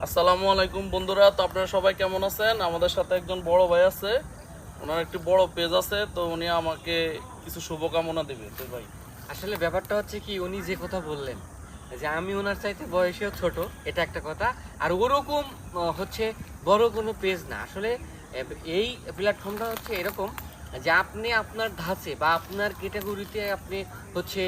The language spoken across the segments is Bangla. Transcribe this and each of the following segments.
আসসালামু আলাইকুম বন্ধুরা, তো আপনারা সবাই কেমন আছেন? আমাদের সাথে একজন বড় ভাই আছে, ওনার একটি বড় পেজ আছে, তো উনি আমাকে কিছু শুভকামনা দেবে। তো ভাই আসলে ব্যাপারটা হচ্ছে কি, উনি যে কথা বললেন যে আমি ওনার চাইতে বয়সেও ছোট, এটা একটা কথা। আর ওরকম হচ্ছে বড় কোনো পেজ না আসলে। এই প্ল্যাটফর্মটা হচ্ছে এরকম যে আপনি আপনার ধাঁচে বা আপনার ক্যাটাগরিতে আপনি হচ্ছে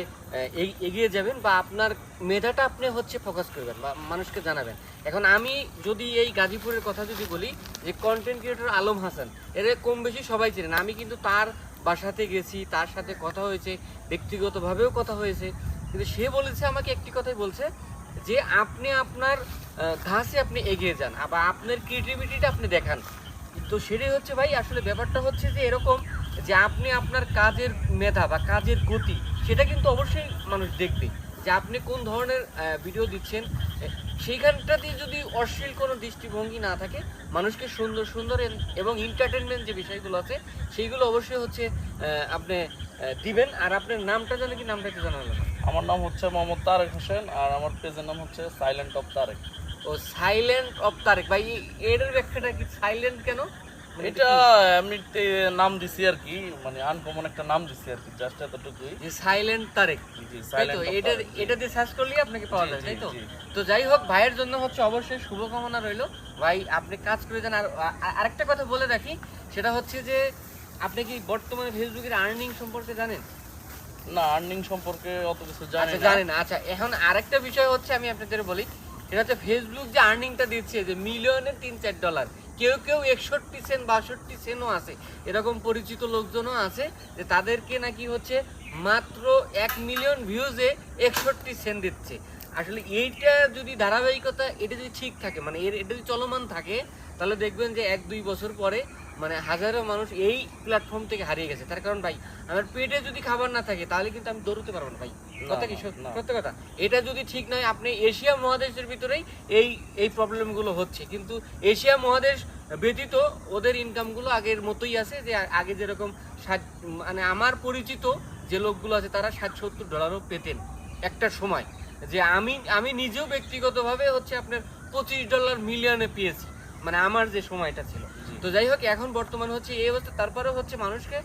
এগিয়ে যাবেন, বা আপনার মেধাটা আপনি হচ্ছে ফোকাস করবেন বা মানুষকে জানাবেন। এখন আমি যদি এই গাজীপুরের কথা যদি বলি, যে কন্টেন্ট ক্রিয়েটর আলম হাসান, এর কম বেশি সবাই চেনেন। আমি কিন্তু তার বাসাতে গেছি, তার সাথে কথা হয়েছে, ব্যক্তিগতভাবেও কথা হয়েছে। কিন্তু সে বলেছে আমাকে একটি কথাই বলছে, যে আপনি আপনার ধাঁচে আপনি এগিয়ে যান, আবার আপনার ক্রিয়েটিভিটিটা আপনি দেখান। তো সেটাই হচ্ছে ভাই, আসলে ব্যাপারটা হচ্ছে যে এরকম যে আপনি আপনার কাজের মেধা বা কাজের গতি, সেটা কিন্তু অবশ্যই মানুষ দেখবে, যে আপনি কোন ধরনের ভিডিও দিচ্ছেন। সেইখানটাতে যদি অশ্লীল কোনো দৃষ্টিভঙ্গি না থাকে, মানুষকে সুন্দর সুন্দর এবং এন্টারটেনমেন্ট যে বিষয়গুলো আছে সেইগুলো অবশ্যই হচ্ছে আপনি দিবেন। আর আপনার নামটা জানে কি? নামটা একটু জানালেন। আমার নাম হচ্ছে মোহাম্মদ তারেক হোসেন, আর আমার পেজের নাম হচ্ছে সাইলেন্ট অফ তারেক। ও, সাইলেন্ট অফ তারেক ভাই, এর ব্যাখ্যাটা কি? সাইলেন্ট কেন? মানে এটা এমনিতে নাম দিছি আর কি, মানে আনকমন একটা নাম দিছি আর কি, জাস্ট এতটুকুই। যে সাইলেন্ট তারেক, জি, তাই তো? সাইলেন্ট অফ এটা তারেক। এটা দিয়ে সার্চ করলেই আপনাকে পাওয়া জি, যায়, জি, তাই তো? জি। তো যাই হোক, ভাইয়ের জন্য হচ্ছে অবশ্যই শুভকামনা রইলো। ভাই আপনি কাজ করে যান। আর আরেকটা কথা বলে রাখি, সেটা হচ্ছে যে আপনি কি বর্তমানে ফেসবুকের আর্নিং সম্পর্কে জানেন? না, আর্নিং সম্পর্কে অত কিছু জানি আচ্ছা, না। জানেন না। আচ্ছা, এখন আরেকটা বিষয় হচ্ছে, আমি আপনাদের বলি, এটা হচ্ছে ফেসবুক যে আর্নিংটা দিচ্ছে, যে মিলিয়নে $3-4, কেউ কেউ 61 সেন্ট 62 সেন্টও আছে। এরকম পরিচিত লোকজনও আছে যে তাদেরকে নাকি হচ্ছে মাত্র 1 মিলিয়ন ভিউজে 61 সেন্ট দিচ্ছে। আসলে এইটা যদি ধারাবাহিকতা, এটা যদি ঠিক থাকে, মানে এটা যদি চলমান থাকে, তাহলে দেখবেন যে 1-2 বছর পরে মানে হাজারো মানুষ এই প্ল্যাটফর্ম থেকে হারিয়ে গেছে। তার কারণ ভাই, আমার পেটে যদি খাবার না থাকে, তাহলে কিন্তু আমি দৌড়তে পারবো না ভাই। কথা কি না। সত্য কথা? এটা যদি ঠিক নয়, আপনি এশিয়া মহাদেশের ভিতরেই এই এই প্রবলেমগুলো হচ্ছে, কিন্তু এশিয়া মহাদেশ ব্যতীত ওদের ইনকামগুলো আগের মতোই আছে। যে আগে যেরকম মানে আমার পরিচিত যে লোকগুলো আছে, তারা $60-70 পেতেন একটা সময়। যে আমি নিজেও ব্যক্তিগতভাবে হচ্ছে আপনার $25 মিলিয়নে পেয়েছি, মানে আমার যে সময়টা ছিল। তো যাই হোক, এখন বর্তমানে হচ্ছে এই অবস্থা। তারপরে হচ্ছে মানুষকে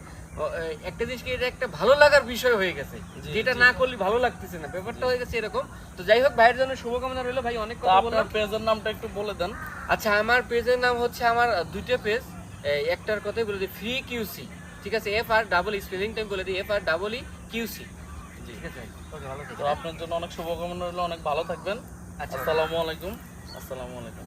একটা জিনিসকে, এটা একটা ভালো লাগার বিষয় হয়ে গেছে, যেটা না করলে ভালো লাগতেছে না, ব্যাপারটা হয়ে গেছে এরকম। তো যাই হোক, ভাইয়ের জন্য শুভকামনা রইলো। ভাই অনেক কথা বললাম। আপনার পেজের নামটা একটু বলে দেন। আচ্ছা, আমার পেজের নাম হচ্ছে, আমার দুইটা পেজ, একটার কথাই বলে দিই, ফ্রি কিউসি। ঠিক আছে, FR বলে দিই, FREEQC। ঠিক আছে, ওকে, ভালো তো থাকবেন। আপনার জন্য অনেক শুভকামনা রইলো, অনেক ভালো থাকবেন। আচ্ছা। আসসালামু আলাইকুম। আসসালামু আলাইকুম।